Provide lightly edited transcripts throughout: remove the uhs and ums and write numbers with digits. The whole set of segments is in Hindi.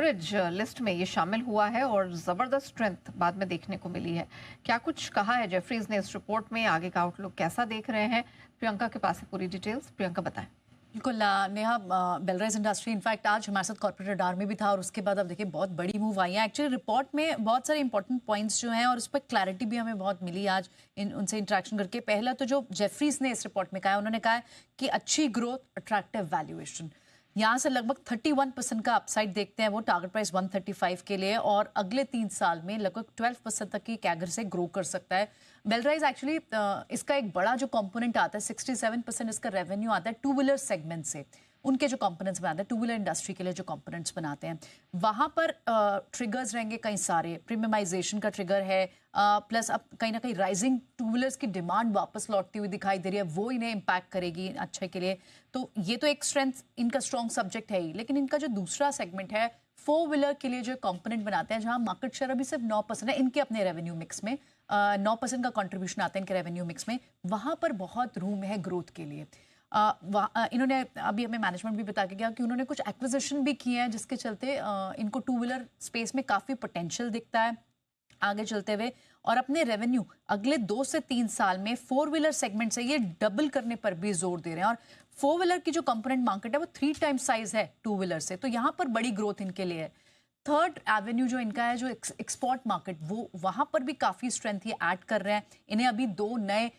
एवरेज लिस्ट में ये शामिल हुआ है और ज़बरदस्त स्ट्रेंथ बाद में देखने को मिली है। क्या कुछ कहा है जेफरीज ने इस रिपोर्ट में? आगे का आउटलुक कैसा देख रहे हैं? प्रियंका के पास है पूरी डिटेल्स। प्रियंका बताएं। बिल्कुल नेहा, बेलराइज इंडस्ट्री इनफैक्ट आज हमारे साथ कॉर्पोरेट रडार में भी था और उसके बाद अब देखिए बहुत बड़ी मूव आई है। एक्चुअली रिपोर्ट में बहुत सारे इंपॉर्टेंट पॉइंट्स जो हैं और उस पर क्लैरिटी भी हमें बहुत मिली आज उनसे इंटरेक्शन करके। पहला तो जो जेफरीज ने इस रिपोर्ट में कहा है, उन्होंने कहा है कि अच्छी ग्रोथ, अट्रैक्टिव वैल्यूएशन, यहाँ से लगभग 31% का अपसाइड देखते हैं वो टारगेट प्राइस 135 के लिए, और अगले 3 साल में लगभग 12% तक की कैगर से ग्रो कर सकता है। बेलराइज एक्चुअली इसका एक बड़ा जो कंपोनेंट आता है, 67% इसका रेवेन्यू आता है टू व्हीलर सेगमेंट से। उनके जो कंपोनेंट्स बनाते हैं टू व्हीलर इंडस्ट्री के लिए, जो कंपोनेंट्स बनाते हैं वहाँ पर ट्रिगर्स रहेंगे कई सारे। प्रीमियमाइजेशन का ट्रिगर है, प्लस अब कहीं ना कहीं राइजिंग टू व्हीलर्स की डिमांड वापस लौटती हुई दिखाई दे रही है, वो इन्हें इम्पैक्ट करेगी अच्छे के लिए। तो ये तो एक स्ट्रेंथ, इनका स्ट्रॉन्ग सब्जेक्ट है ही। लेकिन इनका जो दूसरा सेगमेंट है फोर व्हीलर के लिए, जो कंपोनेंट बनाते हैं, जहाँ मार्केट शेयर अभी सिर्फ 9% है इनके अपने रेवेन्यू मिक्स में, 9% का कंट्रीब्यूशन आता है इनके रेवेन्यू मिक्स में, वहाँ पर बहुत रूम है ग्रोथ के लिए। इन्होंने अभी हमें मैनेजमेंट भी बता के गया कि उन्होंने कुछ एक्विजिशन भी किए हैं, जिसके चलते इनको टू व्हीलर स्पेस में काफ़ी पोटेंशियल दिखता है आगे चलते हुए। और अपने रेवेन्यू अगले 2 से 3 साल में फोर व्हीलर सेगमेंट से ये डबल करने पर भी जोर दे रहे हैं। और फोर व्हीलर की जो कंपोनेंट मार्केट है वो 3 टाइम्स साइज है टू व्हीलर से, तो यहाँ पर बड़ी ग्रोथ इनके लिए है। थर्ड एवेन्यू जो इनका है, जो एक्सपोर्ट मार्केट, वो वहाँ पर भी काफ़ी स्ट्रेंथ ये ऐड कर रहे हैं। इन्हें अभी 2 नए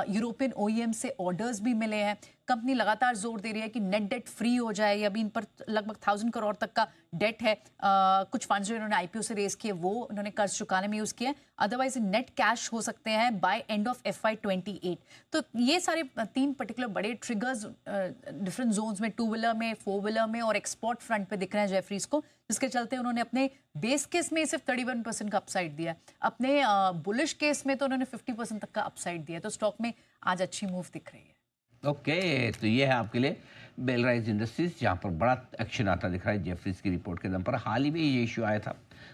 यूरोपियन ओईएम से ऑर्डर्स भी मिले हैं। कंपनी लगातार जोर दे रही है कि नेट डेट फ्री हो जाए। अभी इन पर लगभग 1000 करोड़ तक का डेट है। कुछ फंड्स जो इन्होंने आईपीओ से रेज किए वो उन्होंने कर्ज चुकाने में यूज़ किए, अदरवाइज नेट कैश हो सकते हैं बाय एंड ऑफ FY28। तो ये सारे 3 पर्टिकुलर बड़े ट्रिगर्स डिफरेंट जोन्स में, टू व्हीलर में, फोर व्हीलर में और एक्सपोर्ट फ्रंट पे दिख रहे हैं जेफरीज को, जिसके चलते उन्होंने अपने बेस केस में सिर्फ 31% का अपसाइड दिया है। अपने बुलिश केस में तो उन्होंने 50% तक का अपसाइड दिया है। तो स्टॉक में आज अच्छी मूव दिख रही है। ओके, तो ये है आपके लिए बेलराइज इंडस्ट्रीज, जहाँ पर बड़ा एक्शन आता दिख रहा है जेफरीज की रिपोर्ट के दम पर। हाल ही में ये इशू आया था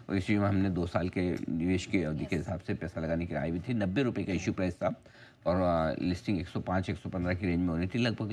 और इस इशू में हमने 2 साल के निवेश की अवधि के हिसाब से पैसा लगाने की राय भी थी। 90 रुपये का इशू प्राइस था और लिस्टिंग 105-115 की रेंज में होनी थी लगभग।